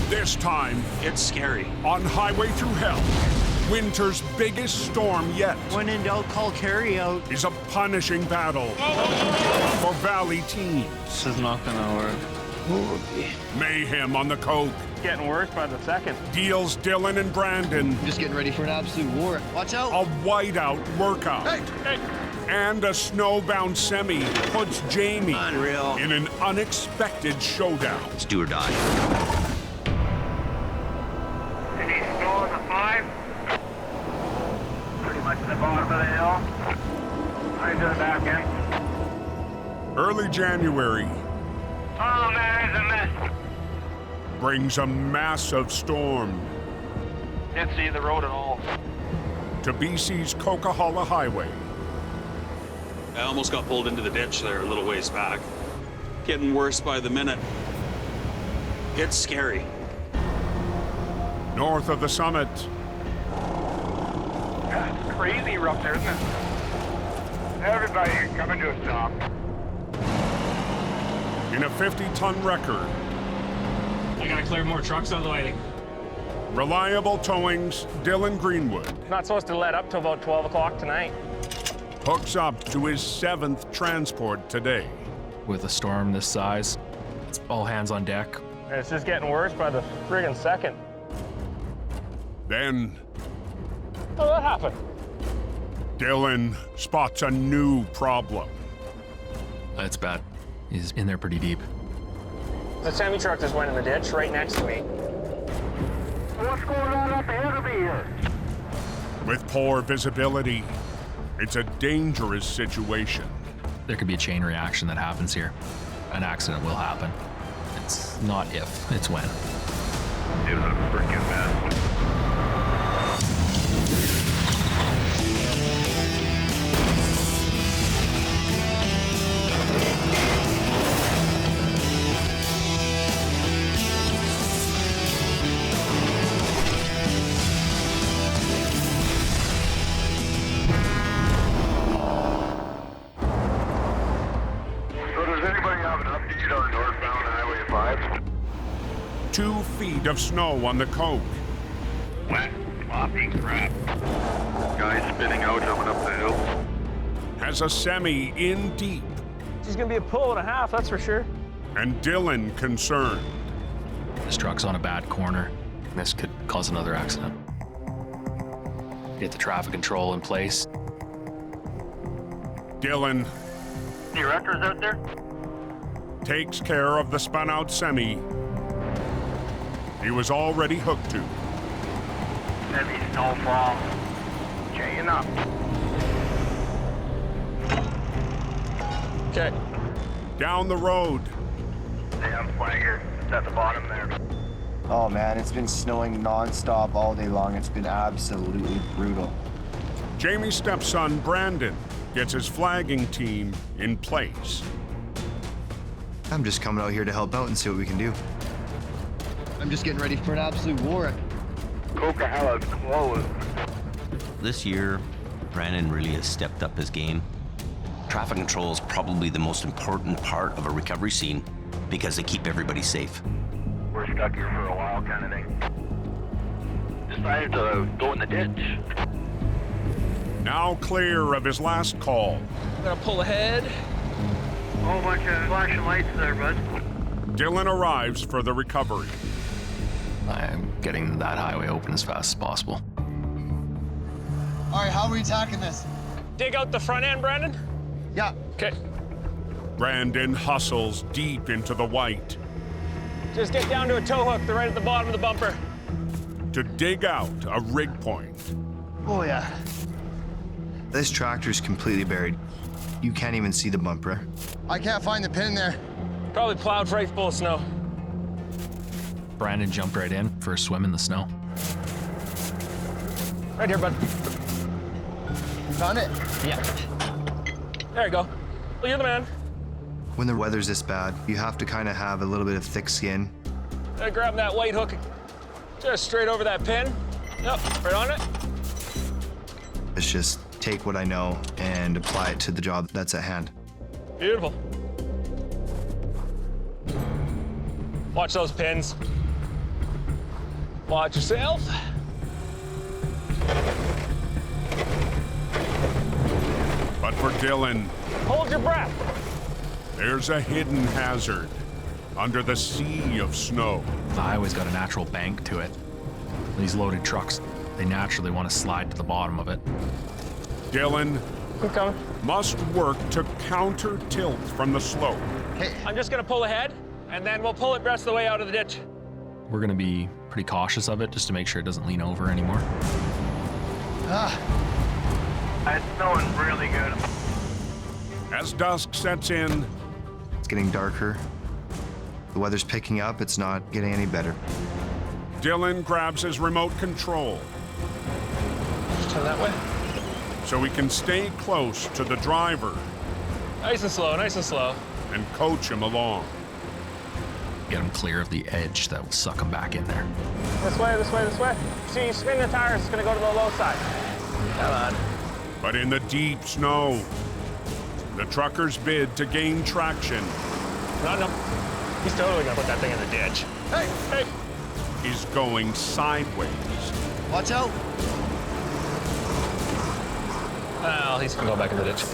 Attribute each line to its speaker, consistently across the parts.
Speaker 1: This time,
Speaker 2: It's scary.
Speaker 1: on Highway Thru Hell, winter's biggest storm yet
Speaker 3: When in doubt, call carryout.
Speaker 1: is a punishing battle for Valley teens.
Speaker 2: This is not gonna work.
Speaker 1: Mayhem on the coke
Speaker 4: Getting worse by the second.
Speaker 1: deals Dylan and Brandon
Speaker 3: Just getting ready for an absolute war. Watch out.
Speaker 1: a whiteout workout.
Speaker 4: Hey,
Speaker 1: And a snowbound semi puts Jamie
Speaker 2: Unreal.
Speaker 1: in an unexpected showdown.
Speaker 2: It's do or die.
Speaker 4: any snow on the 5? Pretty much at the bottom of the hill. I'm to the back end.
Speaker 1: Early January
Speaker 4: Oh man, it's a mess.
Speaker 1: brings a massive storm
Speaker 4: Didn't see the road at all.
Speaker 1: to BC's Coquihalla Highway.
Speaker 2: I almost got pulled into the ditch there a little ways back. Getting worse by the minute. It's scary.
Speaker 1: North of the summit,
Speaker 4: It's crazy rough there, isn't it? Everybody coming to a stop.
Speaker 1: in a 50-ton wrecker,
Speaker 5: I gotta clear more trucks out of the way.
Speaker 1: Reliable Towing's Dylan Greenwood
Speaker 4: Not supposed to let up till about 12 o'clock tonight.
Speaker 1: hooks up to his 7th transport today.
Speaker 5: With a storm this size, it's all hands on deck.
Speaker 4: And it's just getting worse by the friggin' second.
Speaker 1: Then
Speaker 4: Oh, that happened.
Speaker 1: Dylan spots a new problem.
Speaker 5: It's bad. He's in there pretty deep.
Speaker 4: The semi-truck just went in the ditch right next to me. What's going on up ahead of me here?
Speaker 1: With poor visibility, it's a dangerous situation.
Speaker 5: There could be a chain reaction that happens here. An accident will happen. It's not if, it's when.
Speaker 4: It was a freaking mess. So does anybody have an update on northbound Highway 5?
Speaker 1: 2 feet of snow on the coke.
Speaker 4: Wet, floppy crap. Guys spinning out coming up the hill.
Speaker 1: Has a semi in deep,
Speaker 4: She's gonna be a pull and a half, that's for sure.
Speaker 1: and Dylan concerned.
Speaker 5: This truck's on a bad corner. This could cause another accident. Get the traffic control in place.
Speaker 1: Dylan
Speaker 4: Any wreckers out there?
Speaker 1: takes care of the spun out semi he was already hooked to.
Speaker 4: Heavy snowfall. Chain up. Okay.
Speaker 1: Down the road,
Speaker 4: Damn flagger. It's at the bottom there.
Speaker 3: Oh man, it's been snowing non-stop all day long. It's been absolutely brutal.
Speaker 1: Jamie's stepson Brandon gets his flagging team in place.
Speaker 6: I'm just coming out here to help out and see what we can do.
Speaker 3: I'm just getting ready for an absolute war.
Speaker 4: Coquihalla closed.
Speaker 7: This year, Brandon really has stepped up his game. Traffic control is probably the most important part of a recovery scene because they keep everybody safe.
Speaker 4: We're stuck here for a while kind of thing. Decided to go in the ditch.
Speaker 1: Now clear of his last call,
Speaker 4: I'm gonna pull ahead. Whole bunch of flashing lights there, bud.
Speaker 1: Dylan arrives for the recovery.
Speaker 5: I'm getting that highway open as fast as possible.
Speaker 3: All right, how are we attacking this?
Speaker 4: Dig out the front end, Brandon.
Speaker 3: Yeah.
Speaker 4: Okay.
Speaker 1: Brandon hustles deep into the white
Speaker 4: Just get down to a tow hook. They're right at the bottom of the bumper.
Speaker 1: to dig out a rig point.
Speaker 3: Oh yeah.
Speaker 6: This tractor's completely buried. You can't even see the bumper.
Speaker 3: I can't find the pin there.
Speaker 4: Probably plowed right full of snow.
Speaker 5: Brandon jumped right in for a swim in the snow.
Speaker 4: Right here, bud.
Speaker 3: Found it.
Speaker 4: Yeah. There you go. Well, you're the man.
Speaker 6: When the weather's this bad, you have to kind of have a little bit of thick skin.
Speaker 4: Grab that white hook. Just straight over that pin. Yep, right on it.
Speaker 6: It's just take what I know and apply it to the job that's at hand.
Speaker 4: Beautiful. Watch those pins. Watch yourself.
Speaker 1: But for Dylan,
Speaker 4: Hold your breath.
Speaker 1: there's a hidden hazard under the sea of snow.
Speaker 5: The highway's got a natural bank to it. These loaded trucks, they naturally want to slide to the bottom of it.
Speaker 1: Dylan
Speaker 4: Keep coming.
Speaker 1: must work to counter tilt from the slope.
Speaker 4: I'm just gonna pull ahead, and then we'll pull it the rest of the way out of the ditch.
Speaker 5: We're gonna be pretty cautious of it just to make sure it doesn't lean over anymore.
Speaker 4: It's snowing really good.
Speaker 1: As dusk sets in,
Speaker 6: It's getting darker. The weather's picking up. It's not getting any better.
Speaker 1: Dylan grabs his remote control
Speaker 4: Just turn that way.
Speaker 1: so he can stay close to the driver
Speaker 4: Nice and slow, nice and slow.
Speaker 1: and coach him along.
Speaker 5: Get them clear of the edge that will suck them back in there.
Speaker 4: This way, this way, this way. See, you spin the tires, it's gonna go to the low side. Come on.
Speaker 1: But in the deep snow, the trucker's bid to gain traction
Speaker 4: No. He's totally gonna put that thing in the ditch. Hey!
Speaker 1: is going sideways.
Speaker 3: Watch out.
Speaker 4: Well, he's gonna go back in the ditch.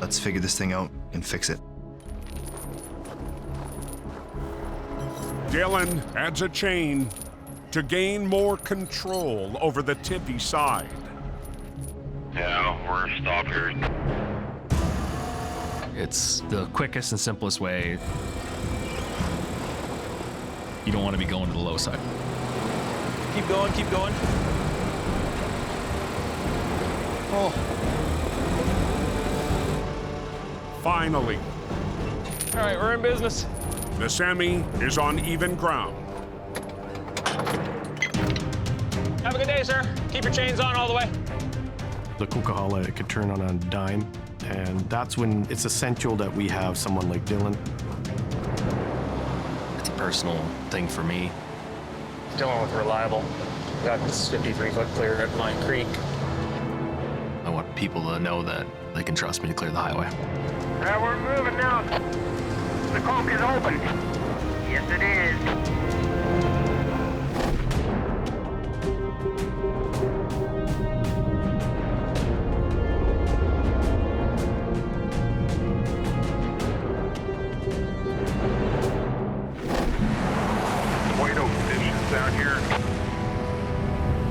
Speaker 6: Let's figure this thing out and fix it.
Speaker 1: Dylan adds a chain to gain more control over the tippy side.
Speaker 8: Yeah, we're stopped here.
Speaker 5: It's the quickest and simplest way. You don't want to be going to the low side.
Speaker 4: Keep going, keep going.
Speaker 1: Finally,
Speaker 4: All right, we're in business.
Speaker 1: the semi is on even ground.
Speaker 4: Have a good day, sir. Keep your chains on all the way.
Speaker 9: The Coca-Cola, it could turn on a dime, and that's when it's essential that we have someone like Dylan.
Speaker 5: It's a personal thing for me.
Speaker 4: Dylan was reliable. Got this 53-foot clear at Mine Creek.
Speaker 5: I want people to know that they can trust me to clear the highway.
Speaker 4: We're moving now. The Coke is open. Yes, it is.
Speaker 8: White Oak Station's down here.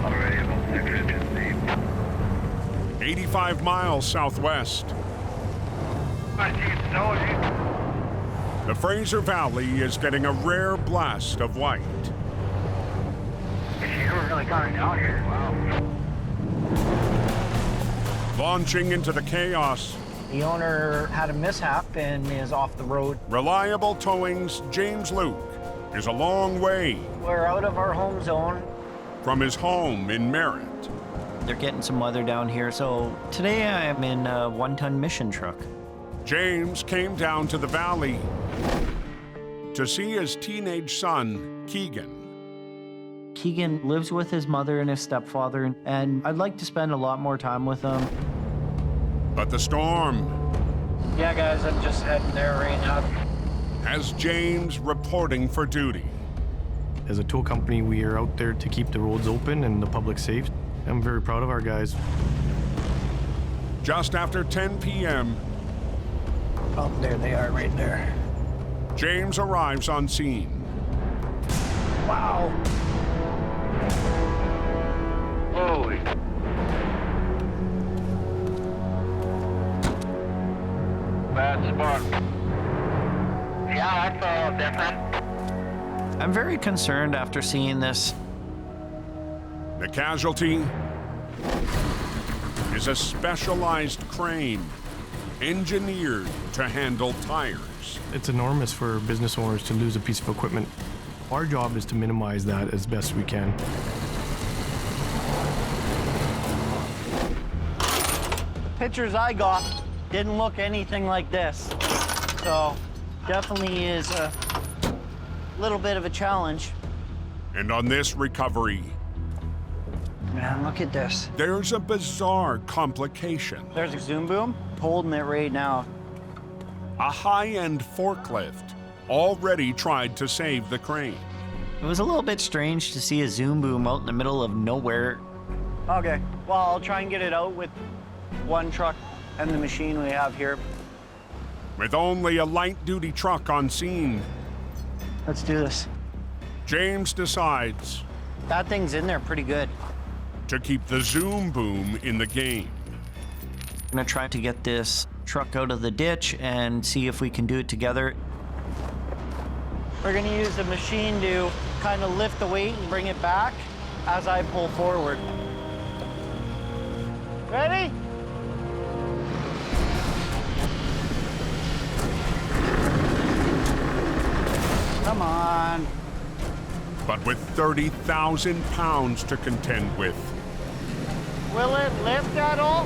Speaker 8: Already about 6 inches deep.
Speaker 1: 85 miles southwest.
Speaker 8: I see it snowing.
Speaker 1: The Fraser Valley is getting a rare blast of white.
Speaker 8: She's really coming down here. Wow.
Speaker 1: Launching into the chaos,
Speaker 10: The owner had a mishap and is off the road.
Speaker 1: Reliable Towing's James Luke is a long way
Speaker 10: We're out of our home zone.
Speaker 1: from his home in Merritt.
Speaker 10: They're getting some weather down here, so today I am in a one-ton mission truck.
Speaker 1: James came down to the valley to see his teenage son, Keegan.
Speaker 10: Keegan lives with his mother and his stepfather, and I'd like to spend a lot more time with him.
Speaker 1: But the storm
Speaker 10: Yeah, guys, I'm just heading there right now.
Speaker 1: has James reporting for duty.
Speaker 9: As a tow company, we are out there to keep the roads open and the public safe. I'm very proud of our guys.
Speaker 1: Just after 10 p.m.,
Speaker 10: Oh, there they are right there.
Speaker 1: James arrives on scene.
Speaker 10: Wow.
Speaker 8: Holy. Bad spot. Yeah, that's all different.
Speaker 10: I'm very concerned after seeing this.
Speaker 1: The casualty is a specialized crane engineered to handle tires.
Speaker 9: It's enormous for business owners to lose a piece of equipment. Our job is to minimize that as best we can.
Speaker 10: Pictures I got didn't look anything like this. So, definitely is a little bit of a challenge.
Speaker 1: And on this recovery,
Speaker 10: Man, look at this.
Speaker 1: there's a bizarre complication.
Speaker 10: There's a zoom boom. Holding it right now.
Speaker 1: A high-end forklift already tried to save the crane.
Speaker 10: It was a little bit strange to see a zoom boom out in the middle of nowhere. Okay, well, I'll try and get it out with one truck and the machine we have here.
Speaker 1: With only a light-duty truck on scene,
Speaker 10: Let's do this.
Speaker 1: James decides
Speaker 10: That thing's in there pretty good.
Speaker 1: to keep the zoom boom in the game.
Speaker 10: I'm gonna try to get this truck out of the ditch and see if we can do it together. We're gonna use the machine to kind of lift the weight and bring it back as I pull forward. Ready? Come on.
Speaker 1: But with 30,000 pounds to contend with,
Speaker 10: Will it lift at all?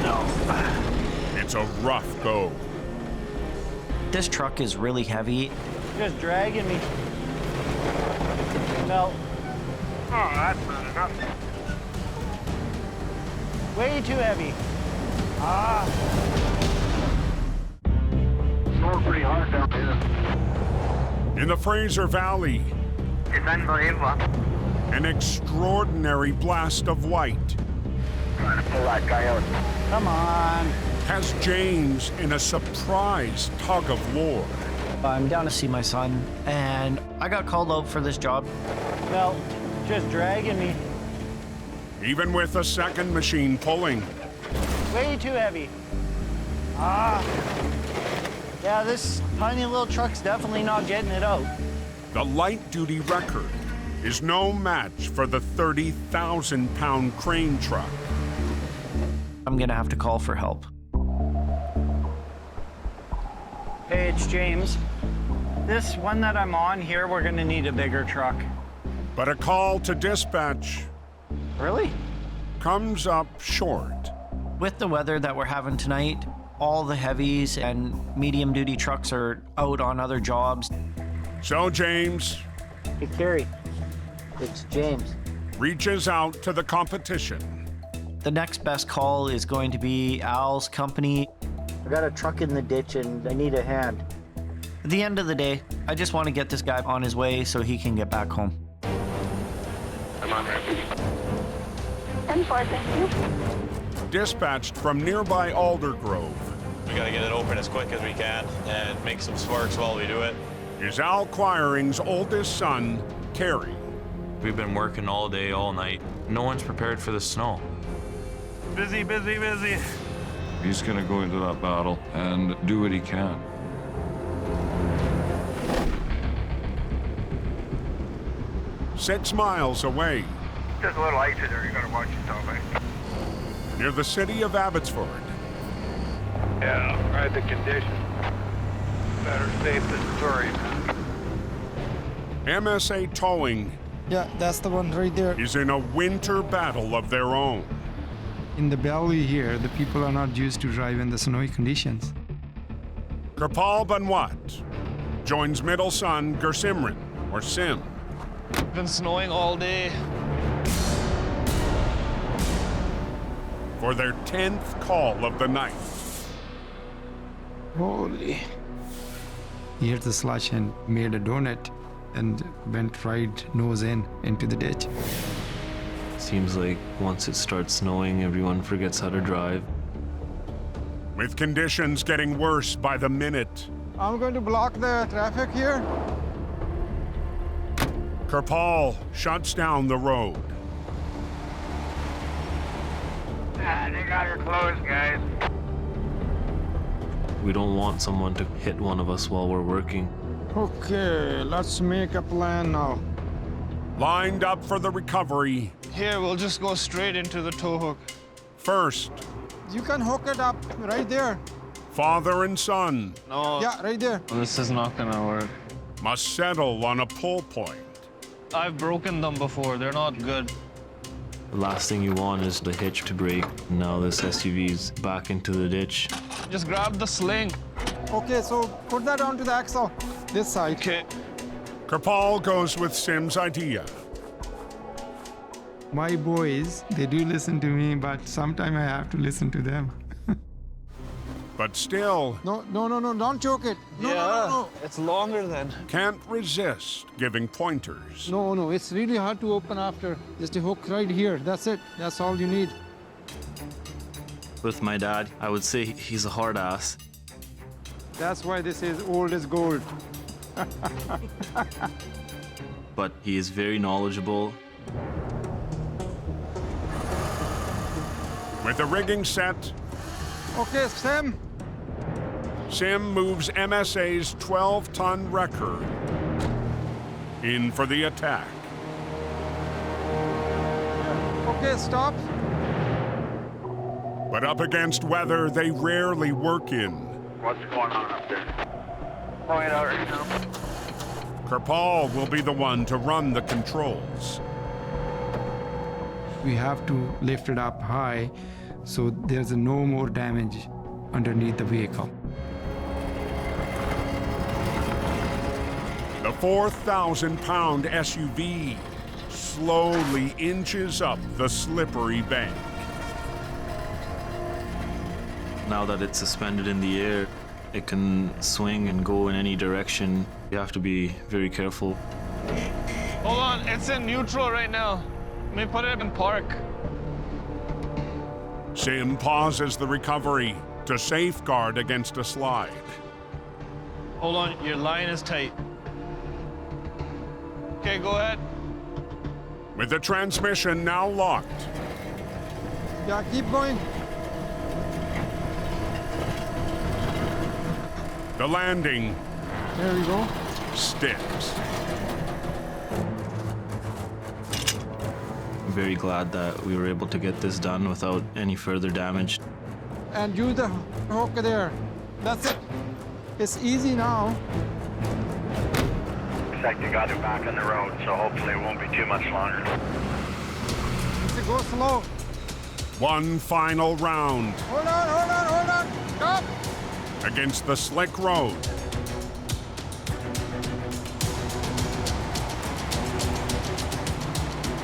Speaker 10: No.
Speaker 1: it's a rough go.
Speaker 10: This truck is really heavy. Just dragging me. No.
Speaker 4: Oh, that's not enough.
Speaker 10: Way too heavy. Ah.
Speaker 8: Snowing pretty hard down here.
Speaker 1: In the Fraser Valley,
Speaker 8: It's unbelievable.
Speaker 1: an extraordinary blast of white
Speaker 8: Trying to pull that guy out.
Speaker 10: Come on.
Speaker 1: has James in a surprise tug of war.
Speaker 10: I'm down to see my son, and I got called out for this job. Well, just dragging me.
Speaker 1: Even with a second machine pulling,
Speaker 10: Way too heavy. Ah. Yeah, this tiny little truck's definitely not getting it out.
Speaker 1: the light-duty record is no match for the 30,000-pound crane truck.
Speaker 10: I'm gonna have to call for help. Hey, it's James. This one that I'm on here, we're gonna need a bigger truck.
Speaker 1: But a call to dispatch
Speaker 10: Really?
Speaker 1: comes up short.
Speaker 10: With the weather that we're having tonight, all the heavies and medium-duty trucks are out on other jobs.
Speaker 1: So James
Speaker 10: Hey, Carrie. It's James.
Speaker 1: reaches out to the competition.
Speaker 10: The next best call is going to be Al's company. I got a truck in the ditch and I need a hand. At the end of the day, I just want to get this guy on his way so he can get back home.
Speaker 8: I'm on there.
Speaker 11: 10-4, thank you.
Speaker 1: Dispatched from nearby Aldergrove
Speaker 12: We gotta get it open as quick as we can and make some sparks while we do it.
Speaker 1: is Al Quiring's oldest son, Kerry.
Speaker 12: We've been working all day, all night. No one's prepared for the snow.
Speaker 13: Busy, busy, busy. He's gonna go into that battle and do what he can.
Speaker 1: Six miles away,
Speaker 8: Just a little ice in there. You gotta watch yourself, eh?
Speaker 1: near the city of Abbotsford,
Speaker 8: Yeah, right. The condition. Better safe than sorry.
Speaker 1: MSA Towing
Speaker 14: Yeah, that's the one right there.
Speaker 1: is in a winter battle of their own.
Speaker 14: In the valley here, the people are not used to drive in the snowy conditions.
Speaker 1: Kripal Banwat joins middle son Gersimran, or Sim.
Speaker 12: It's been snowing all day.
Speaker 1: For their 10th call of the night.
Speaker 14: Holy. He hit the slush and made a donut and went right nose in into the ditch.
Speaker 12: Seems like once it starts snowing, everyone forgets how to drive.
Speaker 1: With conditions getting worse by the minute,
Speaker 14: I'm going to block the traffic here.
Speaker 1: Kripal shuts down the road.
Speaker 8: Ah, they got her closed, guys.
Speaker 12: We don't want someone to hit one of us while we're working.
Speaker 14: Okay, let's make a plan now.
Speaker 1: Lined up for the recovery.
Speaker 13: Here, we'll just go straight into the tow hook.
Speaker 1: First,
Speaker 14: You can hook it up right there.
Speaker 1: father and son
Speaker 13: No,
Speaker 14: Yeah, right there.
Speaker 12: This is not gonna work.
Speaker 1: must settle on a pull point.
Speaker 12: I've broken them before. They're not good. The last thing you want is the hitch to break. Now this SUV's back into the ditch. Just grab the sling.
Speaker 14: Okay, so put that onto the axle. This side.
Speaker 12: Okay.
Speaker 1: Kripal goes with Sim's idea.
Speaker 14: My boys, they do listen to me, but sometimes I have to listen to them.
Speaker 1: but still
Speaker 14: No, don't choke it. No.
Speaker 12: It's longer than.
Speaker 1: can't resist giving pointers.
Speaker 14: No, it's really hard to open after. Just a hook right here. That's it. That's all you need.
Speaker 12: With my dad, I would say he's a hard ass.
Speaker 14: That's why this is old as gold.
Speaker 12: But he is very knowledgeable.
Speaker 1: With the rigging set,
Speaker 14: Okay, Sam.
Speaker 1: Sim moves MSA's 12-ton wrecker in for the attack.
Speaker 14: Okay, stop.
Speaker 1: But up against weather they rarely work in.
Speaker 8: What's going on up there? Going out right now.
Speaker 1: Kirpal will be the one to run the controls.
Speaker 14: We have to lift it up high so there's no more damage underneath the vehicle.
Speaker 1: The 4,000-pound SUV slowly inches up the slippery bank.
Speaker 12: Now that it's suspended in the air, it can swing and go in any direction. You have to be very careful.
Speaker 15: Hold on, it's in neutral right now. Let me put it in park.
Speaker 1: Sim pauses the recovery to safeguard against a slide.
Speaker 15: Hold on, your line is tight. Okay, go ahead.
Speaker 1: With the transmission now locked,
Speaker 14: Yeah, keep going.
Speaker 1: the landing
Speaker 14: There we go.
Speaker 1: sticks.
Speaker 12: I'm very glad that we were able to get this done without any further damage.
Speaker 14: And use the hook there. That's it. It's easy now.
Speaker 8: Looks like you got it back on the road, so hopefully it won't be too much longer.
Speaker 14: Go slow.
Speaker 1: One final round
Speaker 14: Hold on. Stop.
Speaker 1: against the slick road.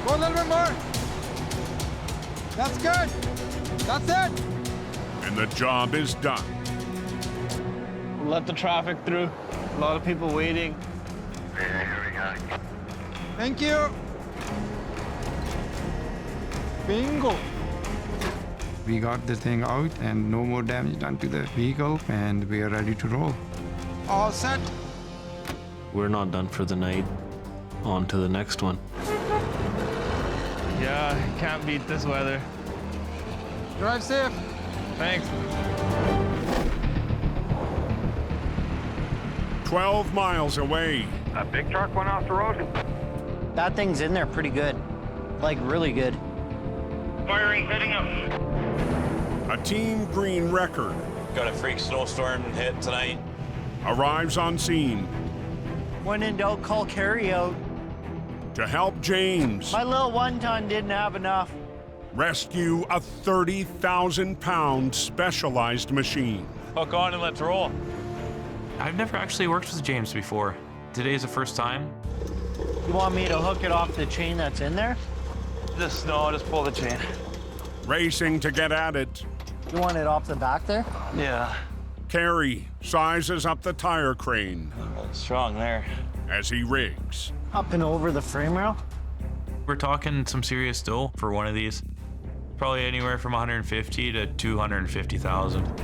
Speaker 14: Go a little bit more. That's good. That's it.
Speaker 1: And the job is done.
Speaker 15: Let the traffic through. A lot of people waiting.
Speaker 8: Here we go.
Speaker 14: Thank you. Bingo. We got the thing out and no more damage done to the vehicle and we are ready to roll. All set.
Speaker 12: We're not done for the night. On to the next one.
Speaker 15: Yeah, can't beat this weather.
Speaker 14: Drive safe.
Speaker 15: Thanks.
Speaker 1: 12 miles away,
Speaker 8: A big truck went off the road.
Speaker 10: That thing's in there pretty good. Like, really good.
Speaker 8: Firing, heading up.
Speaker 1: a Team Green wrecker
Speaker 16: Got a freak snowstorm hit tonight.
Speaker 1: arrives on scene
Speaker 10: When in doubt, call carry out.
Speaker 1: to help James
Speaker 10: My little 1-ton didn't have enough.
Speaker 1: rescue a 30,000-pound specialized machine.
Speaker 16: Hook on and let's roll.
Speaker 5: I've never actually worked with James before. Today's the first time.
Speaker 10: You want me to hook it off the chain that's in there?
Speaker 15: Just no, just pull the chain.
Speaker 1: Racing to get at it,
Speaker 10: You want it off the back there?
Speaker 15: Yeah.
Speaker 1: Carey sizes up the tire crane
Speaker 15: Strong there.
Speaker 1: as he rigs.
Speaker 10: Up and over the frame rail?
Speaker 5: We're talking some serious dough for one of these. Probably anywhere from 150 to 250,000.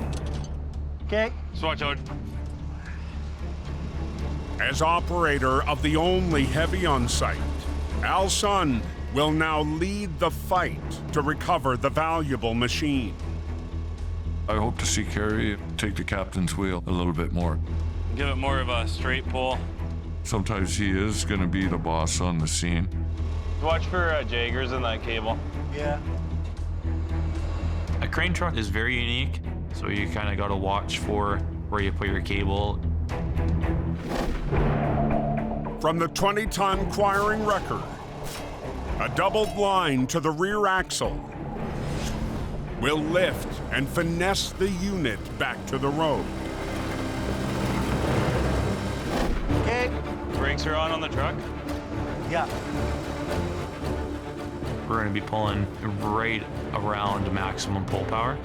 Speaker 10: Okay.
Speaker 15: Swatch out.
Speaker 1: As operator of the only heavy on site, Al Sun will now lead the fight to recover the valuable machine.
Speaker 13: I hope to see Carey take the captain's wheel a little bit more.
Speaker 16: Give it more of a straight pull.
Speaker 13: Sometimes he is going to be the boss on the scene.
Speaker 16: Watch for Jaggers in that cable.
Speaker 10: Yeah.
Speaker 5: A crane truck is very unique, so you kind of got to watch for where you put your cable.
Speaker 1: From the 20-ton quiring wrecker, a doubled line to the rear axle will lift and finesse the unit back to the road.
Speaker 10: Okay.
Speaker 16: Brakes are on the truck.
Speaker 10: Yeah.
Speaker 5: We're going to be pulling right around maximum pull power.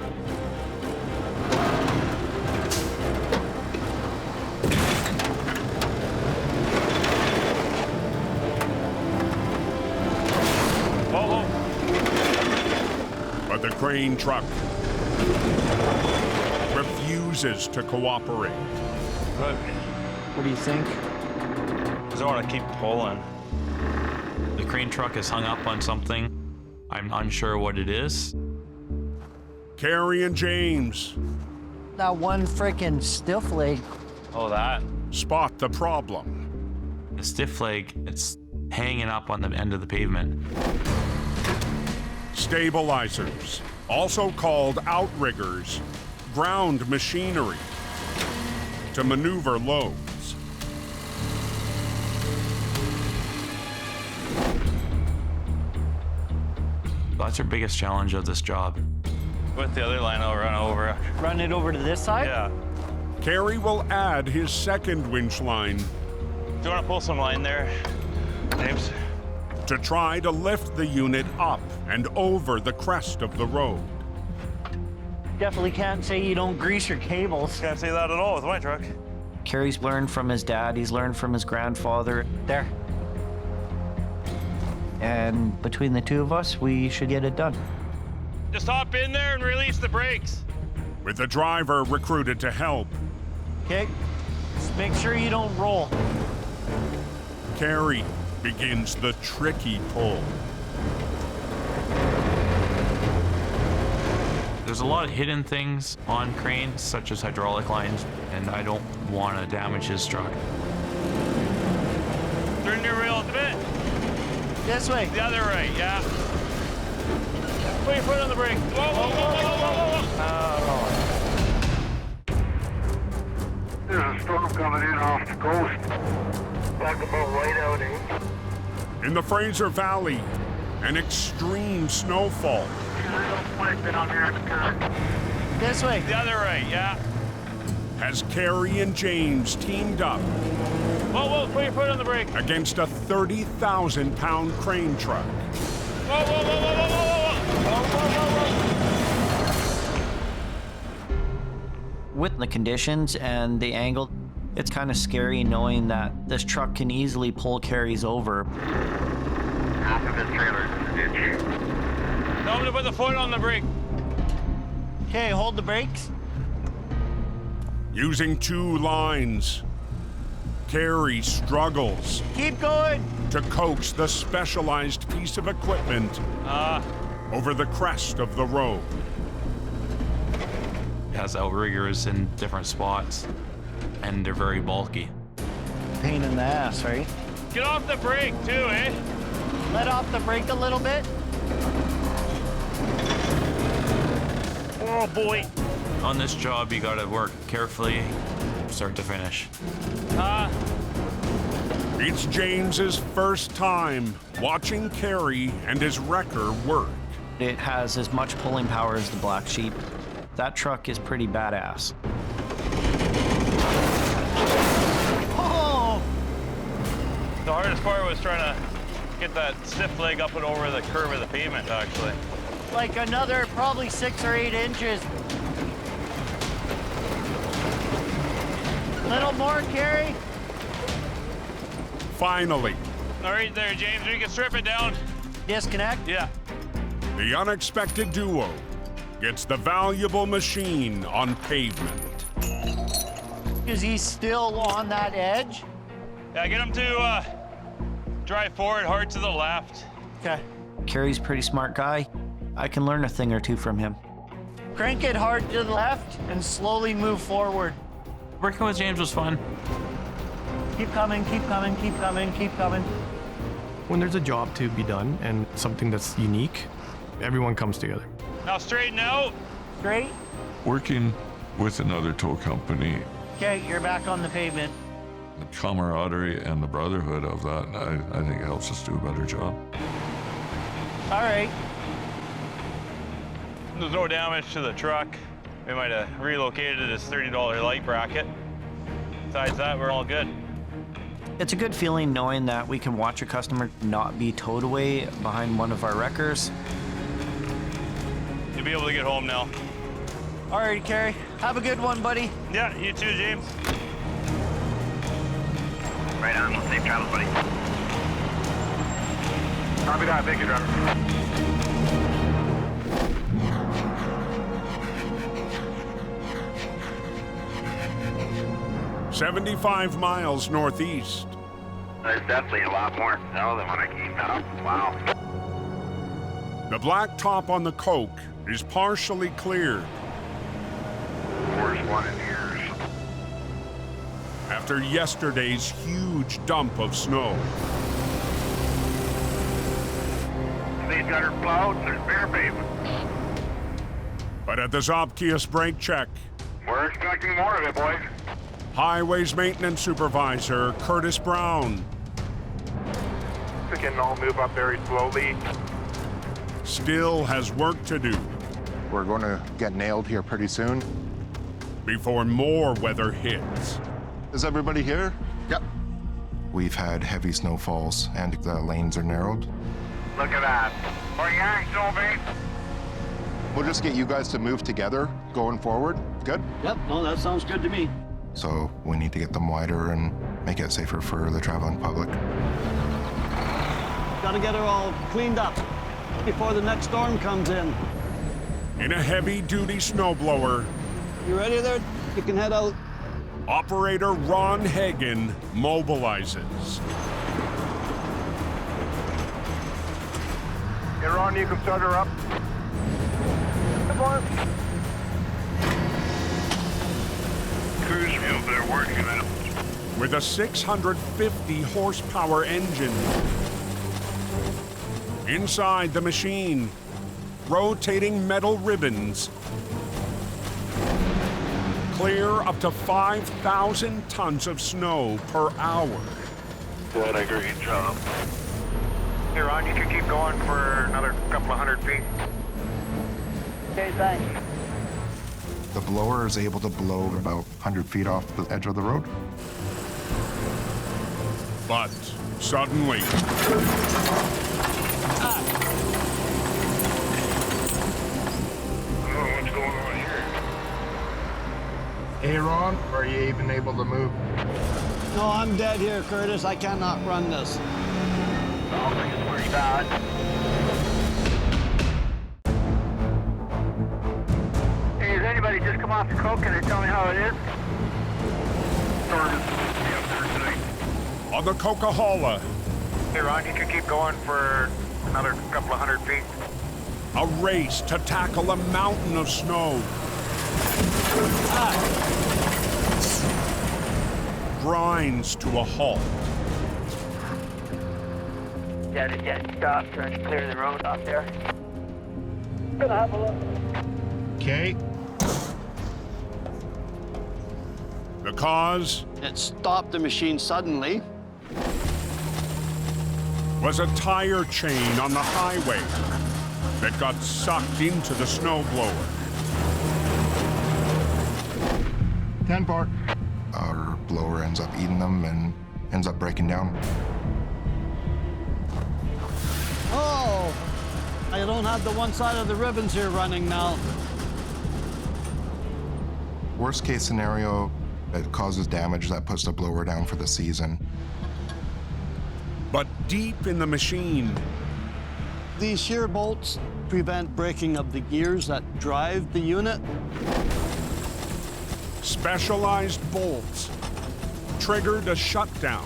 Speaker 1: crane truck refuses to cooperate.
Speaker 16: Good.
Speaker 10: What do you think?
Speaker 16: Just don't want to keep pulling.
Speaker 5: The crane truck is hung up on something. I'm unsure what it is.
Speaker 1: Carrie and James
Speaker 10: That one frickin' stiff leg.
Speaker 16: Oh, that?
Speaker 1: spot the problem.
Speaker 5: The stiff leg, it's hanging up on the end of the pavement.
Speaker 1: Stabilizers, also called outriggers, ground machinery to maneuver loads.
Speaker 5: That's our biggest challenge of this job.
Speaker 16: With the other line, I'll run over.
Speaker 10: Run it over to this side?
Speaker 16: Yeah.
Speaker 1: Carrie will add his second winch line.
Speaker 16: Do you want to pull some line there, James?
Speaker 1: To try to lift the unit up and over the crest of the road.
Speaker 10: Definitely can't say you don't grease your cables.
Speaker 16: Can't say that at all with my truck.
Speaker 10: Kerry's learned from his dad, he's learned from his grandfather. There. And between the two of us, we should get it done.
Speaker 16: Just hop in there and release the brakes.
Speaker 1: With the driver recruited to help,
Speaker 10: Okay, just make sure you don't roll.
Speaker 1: Carrie begins the tricky pull.
Speaker 5: There's a lot of hidden things on cranes, such as hydraulic lines, and I don't want to damage his truck.
Speaker 16: Turn your wheel a bit.
Speaker 10: This way.
Speaker 16: The other way, yeah. Put your foot on the brake. Whoa, whoa, whoa, whoa, whoa, whoa.
Speaker 8: There's a storm coming in off the coast. Talk about whiteout, eh?
Speaker 1: In the Fraser Valley, an extreme snowfall.
Speaker 10: This way.
Speaker 16: The other way, yeah.
Speaker 1: Has Carrie and James teamed up
Speaker 16: Whoa, whoa, put your foot on the brake.
Speaker 1: against a 30,000-pound crane truck.
Speaker 16: Whoa, whoa, whoa, whoa, whoa, whoa,
Speaker 10: With the conditions and the angle, it's kind of scary knowing that this truck can easily pull Kerry's over.
Speaker 8: Half of his trailer's in the ditch.
Speaker 16: Tell him to put the foot on the brake.
Speaker 10: Okay, hold the brakes.
Speaker 1: Using two lines, Carrie struggles
Speaker 10: Keep going.
Speaker 1: to coax the specialized piece of equipment over the crest of the road.
Speaker 5: It has outriggers in different spots, and they're very bulky.
Speaker 10: Pain in the ass, right?
Speaker 16: Get off the brake too, eh?
Speaker 10: Let off the brake a little bit.
Speaker 16: Oh boy.
Speaker 5: On this job, you gotta work carefully, start to finish.
Speaker 1: It's James's first time watching Carrie and his wrecker work.
Speaker 10: It has as much pulling power as the Black Sheep. That truck is pretty badass. Oh!
Speaker 16: The hardest part was trying to get that stiff leg up and over the curve of the pavement, actually.
Speaker 10: Like another probably 6 or 8 inches. Little more, Carrie.
Speaker 1: Finally,
Speaker 16: All right there, James, we can strip it down.
Speaker 10: Disconnect?
Speaker 16: Yeah.
Speaker 1: the unexpected duo gets the valuable machine on pavement.
Speaker 10: Is he still on that edge?
Speaker 16: Yeah, get him to drive forward, hard to the left.
Speaker 10: Okay. Carrie's a pretty smart guy. I can learn a thing or two from him. Crank it hard to the left and slowly move forward.
Speaker 5: Working with James was fun.
Speaker 10: Keep coming, keep coming, keep coming, keep coming.
Speaker 9: When there's a job to be done and something that's unique, everyone comes together.
Speaker 16: Now straighten out.
Speaker 10: Straight.
Speaker 13: Working with another tow company,
Speaker 10: Okay, you're back on the pavement.
Speaker 13: the camaraderie and the brotherhood of that, I think helps us do a better job.
Speaker 10: All right.
Speaker 16: There's no damage to the truck. We might have relocated his $30 light bracket. Besides that, we're all good.
Speaker 10: It's a good feeling knowing that we can watch a customer not be towed away behind one of our wreckers.
Speaker 16: You'll be able to get home now.
Speaker 10: All right, Carrie. Have a good one, buddy.
Speaker 16: Yeah, you too, James.
Speaker 8: Right on. Safe travels, buddy. Copy that. Thank you, driver.
Speaker 1: 75 miles northeast.
Speaker 8: There's definitely a lot more snow than when I came down. Wow.
Speaker 1: The black top on the Coke is partially cleared.
Speaker 8: Worst one in years.
Speaker 1: After yesterday's huge dump of snow.
Speaker 8: These gutters plowed, there's bare pavement.
Speaker 1: But at the Zopkius brake check,
Speaker 8: We're expecting more of it, boys.
Speaker 1: Highways Maintenance Supervisor Curtis Brown
Speaker 8: We can all move up very slowly.
Speaker 1: still has work to do
Speaker 17: We're going to get nailed here pretty soon.
Speaker 1: before more weather hits.
Speaker 17: Is everybody here?
Speaker 6: Yep. We've had heavy snowfalls and the lanes are narrowed.
Speaker 8: Look at that. Are you actual, mate?
Speaker 17: We'll just get you guys to move together going forward. Good?
Speaker 10: Yep, no, that sounds good to me.
Speaker 6: So we need to get them wider and make it safer for the traveling public.
Speaker 10: Gotta get her all cleaned up before the next storm comes in.
Speaker 1: In a heavy-duty snowblower,
Speaker 10: You ready there? You can head out.
Speaker 1: operator Ron Hagen mobilizes.
Speaker 8: Hey, Ron, you can start her up. Come on. Crews me up there working on it.
Speaker 1: With a 650 horsepower engine. Inside the machine, rotating metal ribbons. Clear up to 5,000 tons of snow per hour.
Speaker 8: What a great job. Hey, Ron, you can keep going for another couple of 100 feet.
Speaker 11: Okay, thanks.
Speaker 6: The blower is able to blow about 100 feet off the edge of the road.
Speaker 1: But suddenly,
Speaker 8: What's going on here?
Speaker 17: Hey, Ron, are you even able to move?
Speaker 10: No, I'm dead here, Curtis. I cannot run this.
Speaker 8: I don't think it's pretty bad. Hey, has anybody just come off the Coke? Can they tell me how it is?
Speaker 1: on the Coca-Cola,
Speaker 8: Hey, Ron, you can keep going for another couple of 100 feet.
Speaker 1: a race to tackle a mountain of snow. Grinds to a halt.
Speaker 11: Yeah, stop. Trying to clear the road out there. Gonna have a look.
Speaker 17: Okay.
Speaker 1: The cause
Speaker 10: It stopped the machine suddenly.
Speaker 1: was a tire chain on the highway that got sucked into the snowblower.
Speaker 17: 10 part.
Speaker 6: Our blower ends up eating them and ends up breaking down.
Speaker 10: Oh, I don't have the one side of the ribbons here running now.
Speaker 6: Worst case scenario, it causes damage that puts the blower down for the season.
Speaker 1: But deep in the machine,
Speaker 10: These shear bolts prevent breaking of the gears that drive the unit.
Speaker 1: specialized bolts triggered a shutdown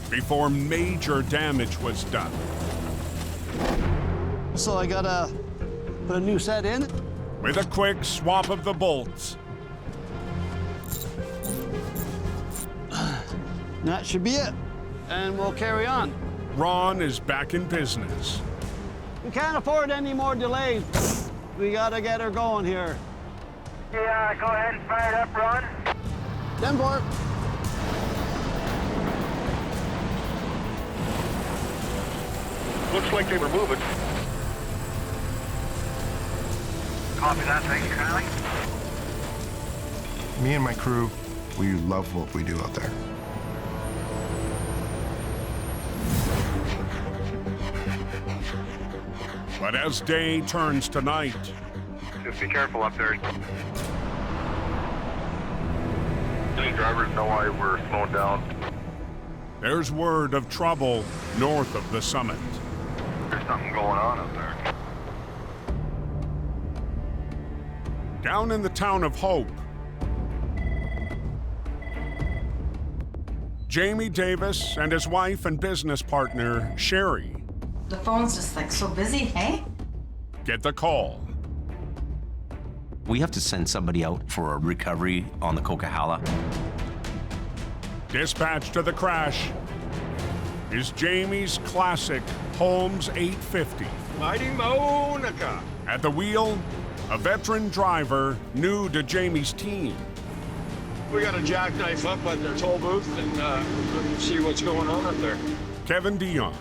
Speaker 1: before major damage was done.
Speaker 10: So I gotta put a new set in.
Speaker 1: With a quick swap of the bolts,
Speaker 10: That should be it. And we'll carry on.
Speaker 1: Ron is back in business.
Speaker 10: We can't afford any more delays. We gotta get her going here.
Speaker 8: Yeah, go ahead and fire it up, Ron.
Speaker 10: 10 port.
Speaker 8: Looks like they were moving. Copy that, thank you, Kylie.
Speaker 6: Me and my crew, we love what we do out there.
Speaker 1: But as day turns to night,
Speaker 8: Just be careful up there. Any drivers know why we're slowing down?
Speaker 1: there's word of trouble north of the summit.
Speaker 8: There's something going on up there.
Speaker 1: Down in the town of Hope, Jamie Davis and his wife and business partner, Sherry,
Speaker 18: The phone's just like so busy, hey?
Speaker 1: get the call.
Speaker 7: We have to send somebody out for a recovery on the Coquihalla.
Speaker 1: Dispatch to the crash is Jamie's classic Holmes 850.
Speaker 19: Mighty Monica.
Speaker 1: At the wheel, a veteran driver new to Jamie's team.
Speaker 19: We got a jackknife up at their toll booth and see what's going on up there.
Speaker 1: Kevin Dion.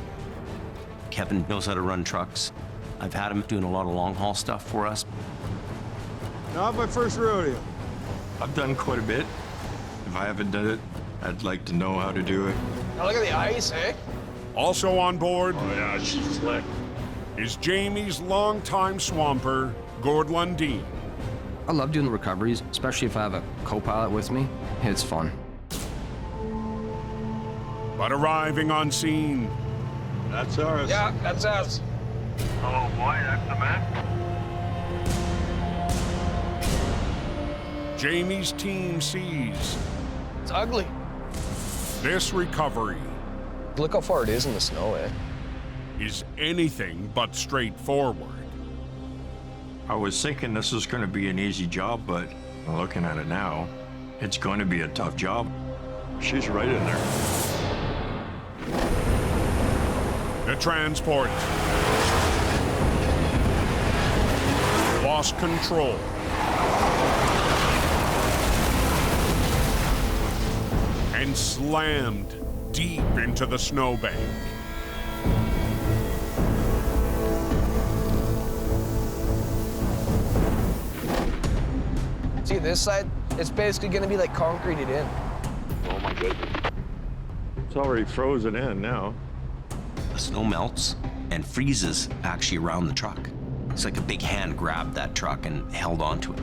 Speaker 7: Kevin knows how to run trucks. I've had him doing a lot of long haul stuff for us.
Speaker 19: Not my first rodeo.
Speaker 14: I've done quite a bit. If I haven't done it, I'd like to know how to do it.
Speaker 19: Now look at the ice, eh?
Speaker 1: Also on board
Speaker 19: Oh yeah, she's slick.
Speaker 1: is Jamie's longtime swamper, Gord Lundeen.
Speaker 20: I love doing the recoveries, especially if I have a co-pilot with me. It's fun.
Speaker 1: But arriving on scene,
Speaker 19: That's ours. Yeah, that's us. Oh boy, that's the man.
Speaker 1: Jamie's team sees
Speaker 19: It's ugly.
Speaker 1: this recovery
Speaker 19: Look how far it is in the snow, eh?
Speaker 1: is anything but straightforward.
Speaker 14: I was thinking this was going to be an easy job, but looking at it now, it's going to be a tough job. She's right in there.
Speaker 1: The transport lost control. And slammed deep into the snowbank.
Speaker 19: See this side? It's basically gonna be like concreted in. Oh my goodness.
Speaker 14: It's already frozen in now.
Speaker 7: The snow melts and freezes actually around the truck. It's like a big hand grabbed that truck and held onto it.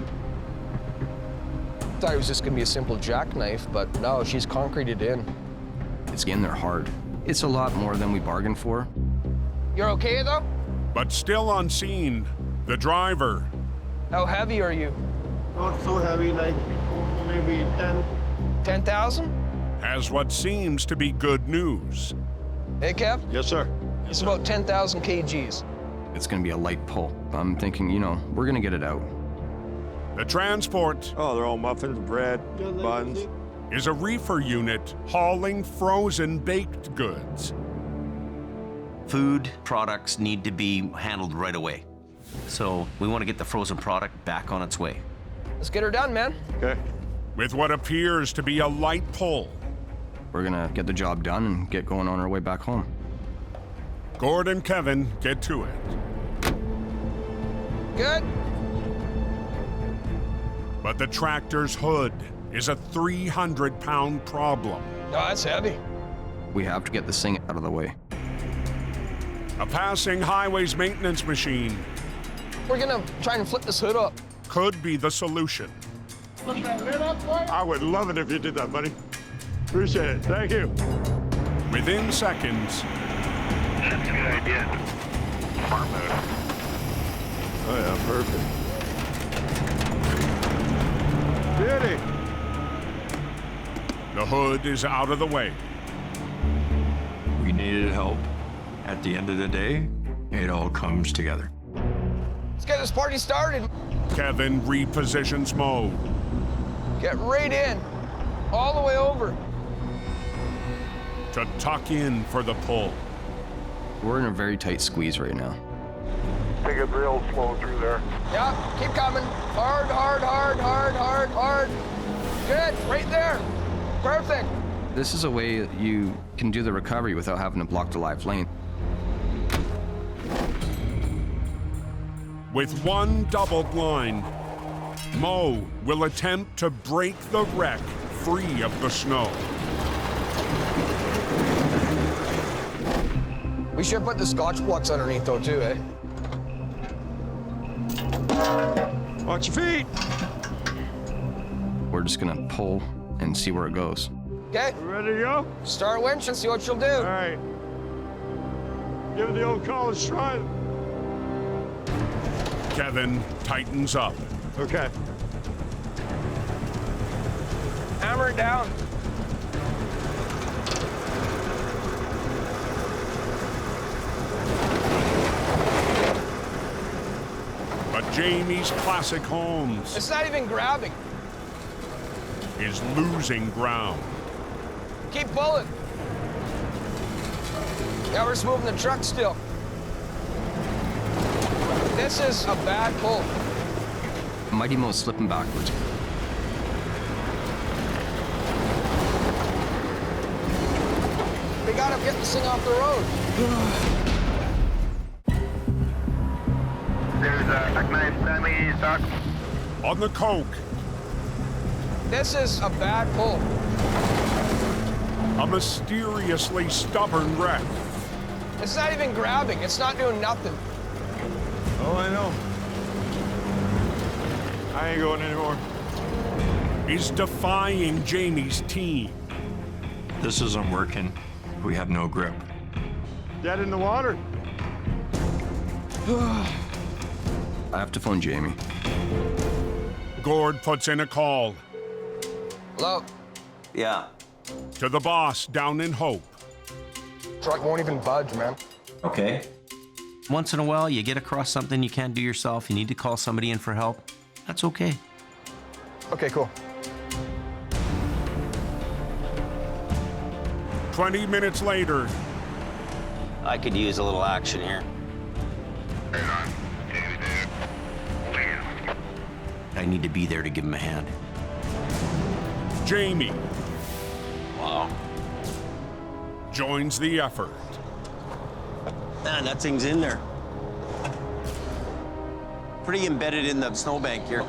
Speaker 19: Thought it was just gonna be a simple jackknife, but no, she's concreted in.
Speaker 20: It's in there hard. It's a lot more than we bargained for.
Speaker 19: You're okay though?
Speaker 1: But still on scene, the driver
Speaker 19: How heavy are you?
Speaker 8: Not so heavy, like maybe 10.
Speaker 19: 10,000?
Speaker 1: has what seems to be good news.
Speaker 19: Hey, Kev?
Speaker 14: Yes, sir.
Speaker 19: It's about 10,000 kgs.
Speaker 20: It's gonna be a light pull. I'm thinking, we're gonna get it out.
Speaker 1: The transport
Speaker 14: Oh, they're all muffins, bread, buns.
Speaker 1: is a reefer unit hauling frozen baked goods.
Speaker 7: Food products need to be handled right away. So we want to get the frozen product back on its way.
Speaker 19: Let's get her done, man.
Speaker 14: Okay.
Speaker 1: With what appears to be a light pull,
Speaker 20: We're gonna get the job done and get going on our way back home.
Speaker 1: Gord and Kevin get to it.
Speaker 19: Good.
Speaker 1: But the tractor's hood is a 300-pound problem.
Speaker 19: No, that's heavy.
Speaker 20: We have to get this thing out of the way.
Speaker 1: A passing highways maintenance machine
Speaker 19: We're gonna try and flip this hood up.
Speaker 1: could be the solution.
Speaker 14: I would love it if you did that, buddy. Appreciate it. Thank you.
Speaker 1: Within seconds,
Speaker 8: That's a good idea. Smart move.
Speaker 14: Oh, yeah, perfect. Beauty.
Speaker 1: the hood is out of the way.
Speaker 14: We needed help. At the end of the day, it all comes together.
Speaker 19: Let's get this party started.
Speaker 1: Kevin repositions Mo.
Speaker 19: Get right in. All the way over.
Speaker 1: To tuck in for the pull.
Speaker 20: We're in a very tight squeeze right now.
Speaker 8: Take it real slow through there.
Speaker 19: Yeah, keep coming. Hard, hard, hard, hard, hard, hard. Good, right there. Perfect.
Speaker 20: This is a way that you can do the recovery without having to block the live lane.
Speaker 1: With one doubled line, Mo will attempt to break the wreck free of the snow.
Speaker 19: We should put the Scotch blocks underneath though too, eh?
Speaker 14: Watch your feet.
Speaker 20: We're just gonna pull and see where it goes.
Speaker 19: Okay.
Speaker 14: Ready to go?
Speaker 19: Start winch and see what you'll do.
Speaker 14: All right. Give it the old college try.
Speaker 1: Kevin tightens up.
Speaker 14: Okay.
Speaker 19: Hammer it down.
Speaker 1: Jamie's classic Holmes
Speaker 19: It's not even grabbing.
Speaker 1: is losing ground.
Speaker 19: Keep pulling. Yeah, we're just moving the truck still. This is a bad pull.
Speaker 20: Mighty Mo's slipping backwards.
Speaker 19: We gotta get this thing off the road.
Speaker 8: There's a recognized Stanley stock.
Speaker 1: On the coke,
Speaker 19: This is a bad pull.
Speaker 1: a mysteriously stubborn wreck.
Speaker 19: It's not even grabbing. It's not doing nothing.
Speaker 13: Oh, I know. I ain't going anymore.
Speaker 1: Is defying Jamie's team.
Speaker 21: This isn't working. We have no grip.
Speaker 13: Dead in the water.
Speaker 20: I have to phone Jamie.
Speaker 1: Gord puts in a call.
Speaker 19: Hello?
Speaker 7: Yeah.
Speaker 1: To the boss down in Hope.
Speaker 19: Truck won't even budge, man.
Speaker 7: Okay. Once in a while, you get across something you can't do yourself. You need to call somebody in for help. That's okay.
Speaker 19: Okay, cool.
Speaker 1: 20 minutes later,
Speaker 7: I could use a little action here. I need to be there to give him a hand.
Speaker 1: Jamie
Speaker 7: Wow.
Speaker 1: joins the effort.
Speaker 7: Man, that thing's in there. Pretty embedded in the snowbank here.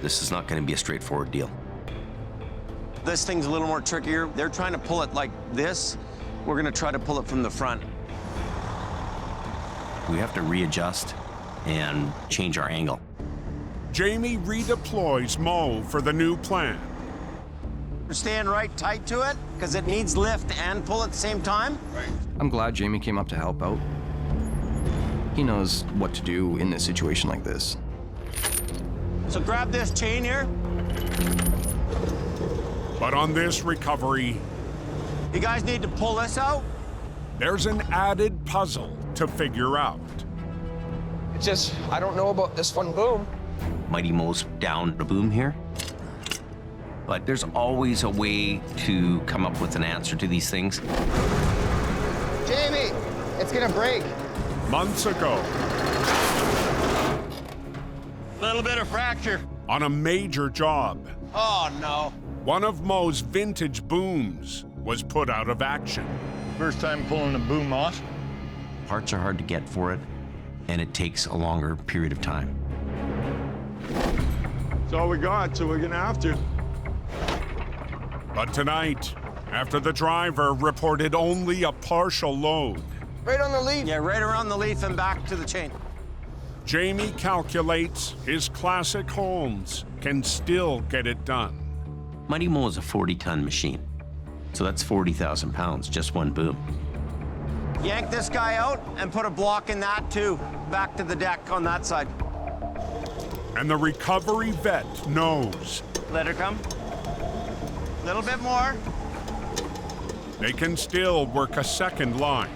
Speaker 7: This is not going to be a straightforward deal. This thing's a little more trickier. They're trying to pull it like this. We're going to try to pull it from the front. We have to readjust and change our angle.
Speaker 1: Jamie redeploys Mo for the new plan.
Speaker 7: We're staying right tight to it because it needs lift and pull at the same time.
Speaker 20: I'm glad Jamie came up to help out. He knows what to do in a situation like this.
Speaker 7: So grab this chain here.
Speaker 1: But on this recovery,
Speaker 7: You guys need to pull this out.
Speaker 1: there's an added puzzle to figure out.
Speaker 19: It's just, I don't know about this one boom.
Speaker 7: Mighty Mo's down the boom here. But there's always a way to come up with an answer to these things.
Speaker 3: Jamie, it's gonna break.
Speaker 1: Months ago,
Speaker 7: Little bit of fracture.
Speaker 1: on a major job,
Speaker 7: Oh, no.
Speaker 1: one of Mo's vintage booms was put out of action.
Speaker 13: First time pulling a boom off.
Speaker 7: Parts are hard to get for it, and it takes a longer period of time.
Speaker 13: That's all we got, so we're gonna have to.
Speaker 1: But tonight, after the driver reported only a partial load,
Speaker 19: Right on the lead.
Speaker 7: Yeah, right around the leaf and back to the chain.
Speaker 1: Jamie calculates his classic Holmes can still get it done.
Speaker 7: Mighty Mo is a 40-ton machine, so that's 40,000 pounds, just one boom. Yank this guy out and put a block in that too, back to the deck on that side.
Speaker 1: And the recovery vet knows
Speaker 7: Let her come. A little bit more.
Speaker 1: they can still work a second line.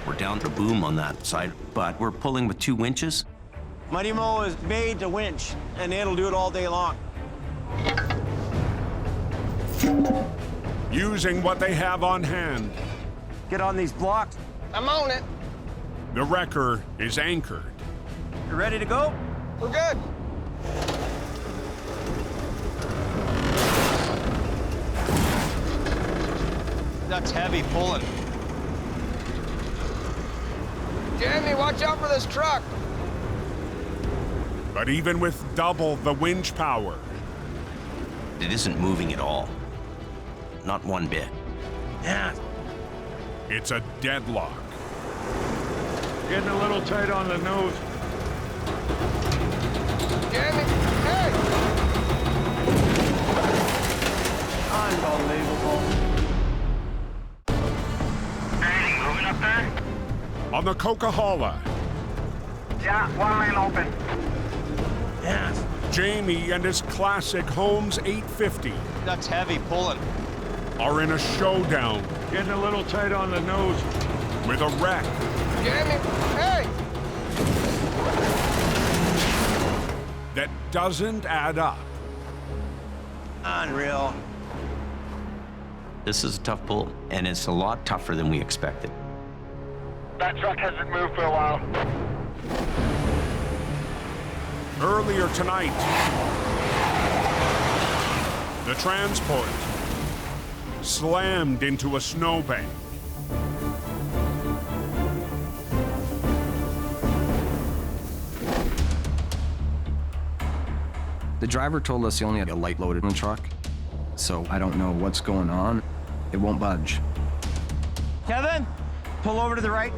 Speaker 7: We're down to boom on that side, but we're pulling with 2 winches. Mighty Mo is made to winch, and it'll do it all day long.
Speaker 1: Using what they have on hand,
Speaker 7: Get on these blocks.
Speaker 19: I'm on it.
Speaker 1: the wrecker is anchored.
Speaker 7: You ready to go?
Speaker 19: We're good.
Speaker 7: That's heavy pulling.
Speaker 19: Jamie, watch out for this truck.
Speaker 1: But even with double the winch power,
Speaker 7: It isn't moving at all. Not one bit. Yeah.
Speaker 1: it's a deadlock.
Speaker 13: Getting a little tight on the nose.
Speaker 19: Jamie, hey!
Speaker 7: Unbelievable.
Speaker 8: Anything moving up there?
Speaker 1: On the Coca-Cola,
Speaker 8: Yeah, one lane open.
Speaker 7: Yes.
Speaker 1: Jamie and his classic Holmes 850
Speaker 7: That's heavy pulling.
Speaker 1: are in a showdown
Speaker 13: Getting a little tight on the nose.
Speaker 1: with a wreck
Speaker 19: Jamie, hey!
Speaker 1: that doesn't add up.
Speaker 7: Unreal. This is a tough pull, and it's a lot tougher than we expected.
Speaker 8: That truck hasn't moved for a while.
Speaker 1: Earlier tonight, the transport slammed into a snowbank.
Speaker 20: The driver told us he only had a light loaded in the truck, so I don't know what's going on. It won't budge.
Speaker 7: Kevin, pull over to the right.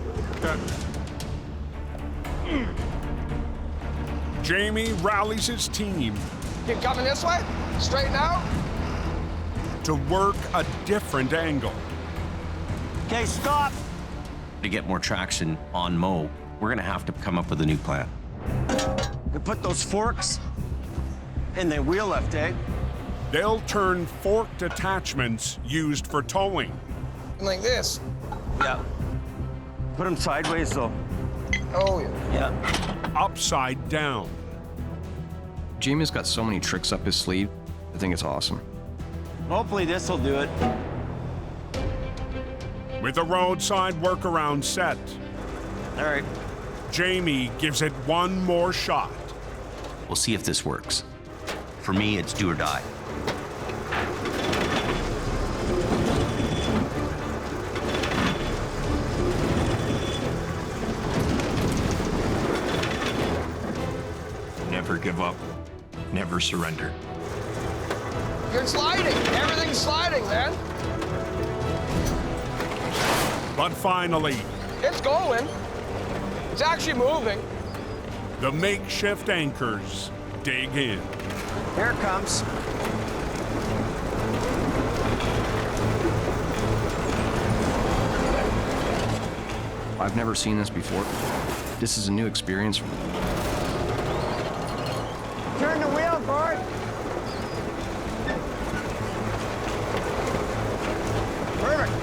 Speaker 1: Jamie rallies his team
Speaker 19: Keep coming this way. Straighten out.
Speaker 1: to work a different angle.
Speaker 7: Okay, stop. To get more traction on Mo, we're gonna have to come up with a new plan. We put those forks in the wheel lift, eh?
Speaker 1: They'll turn forked attachments used for towing.
Speaker 19: Like this.
Speaker 7: Yeah. Put them sideways, though.
Speaker 19: Oh, yeah.
Speaker 7: Yeah.
Speaker 1: Upside down.
Speaker 20: Jamie's got so many tricks up his sleeve. I think it's awesome.
Speaker 7: Hopefully this will do it.
Speaker 1: With a roadside workaround set,
Speaker 7: All right.
Speaker 1: Jamie gives it one more shot.
Speaker 7: We'll see if this works. For me, it's do or die.
Speaker 21: Never give up. Never surrender.
Speaker 19: You're sliding. Everything's sliding, man.
Speaker 1: But finally,
Speaker 19: It's going. It's actually moving.
Speaker 1: the makeshift anchors dig in.
Speaker 7: Here it comes.
Speaker 20: I've never seen this before. This is a new experience for me.
Speaker 7: Turn the wheel, Bart. Perfect.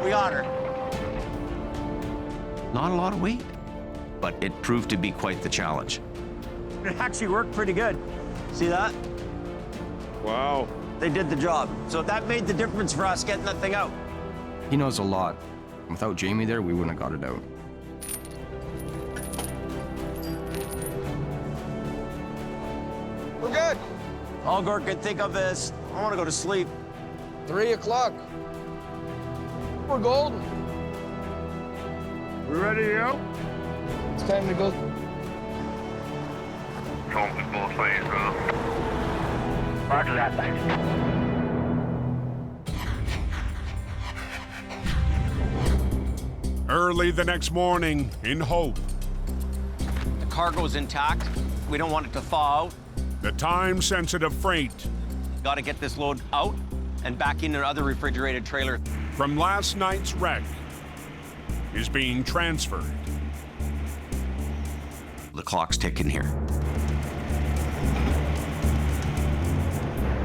Speaker 7: We got her. Not a lot of weight, but it proved to be quite the challenge. It actually worked pretty good. See that?
Speaker 13: Wow.
Speaker 7: They did the job. So that made the difference for us getting that thing out.
Speaker 20: He knows a lot. Without Jamie there, we wouldn't have got it out.
Speaker 19: We're good.
Speaker 7: All Gort could think of is, I want to go to sleep.
Speaker 19: 3 o'clock. We're golden.
Speaker 13: We ready to go?
Speaker 19: It's time to go.
Speaker 8: Compass both ways,
Speaker 11: Roger that, thanks.
Speaker 1: Early the next morning, in Hope,
Speaker 7: The cargo's intact. We don't want it to thaw out.
Speaker 1: the time-sensitive freight
Speaker 7: Got to get this load out and back in another refrigerated trailer.
Speaker 1: from last night's wreck is being transferred.
Speaker 7: The clock's ticking here.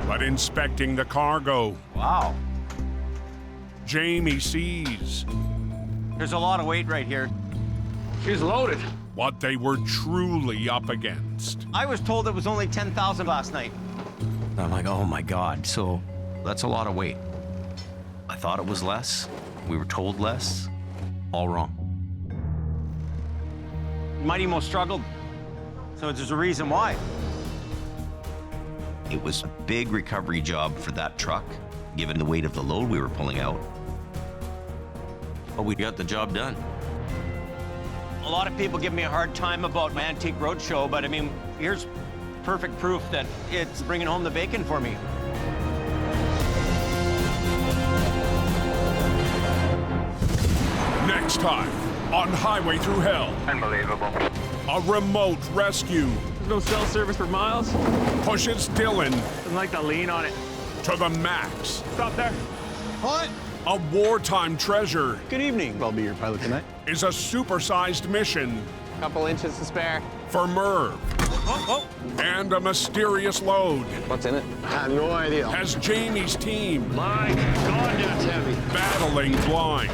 Speaker 1: But inspecting the cargo,
Speaker 7: Wow.
Speaker 1: Jamie sees
Speaker 7: There's a lot of weight right here.
Speaker 15: She's loaded.
Speaker 1: what they were truly up against.
Speaker 7: I was told it was only 10,000 last night. I'm like, oh my God. So that's a lot of weight. I thought it was less. We were told less. All wrong. Mighty Mo struggled. So there's a reason why. It was a big recovery job for that truck, given the weight of the load we were pulling out. But we got the job done. A lot of people give me a hard time about my Antique Roadshow, but I mean, here's perfect proof that it's bringing home the bacon for me.
Speaker 1: Next time on Highway Thru Hell,
Speaker 8: Unbelievable.
Speaker 1: a remote rescue
Speaker 15: No cell service for miles.
Speaker 1: pushes Dylan
Speaker 15: Doesn't like the lean on it.
Speaker 1: to the max.
Speaker 15: Stop there.
Speaker 1: What? A wartime treasure
Speaker 2: Good evening. I'll be your pilot tonight.
Speaker 1: is a supersized mission
Speaker 15: Couple inches to spare.
Speaker 1: for Merv. And a mysterious load
Speaker 2: What's in it? I have no idea.
Speaker 1: has Jamie's team
Speaker 15: My God, that's heavy.
Speaker 1: battling blind.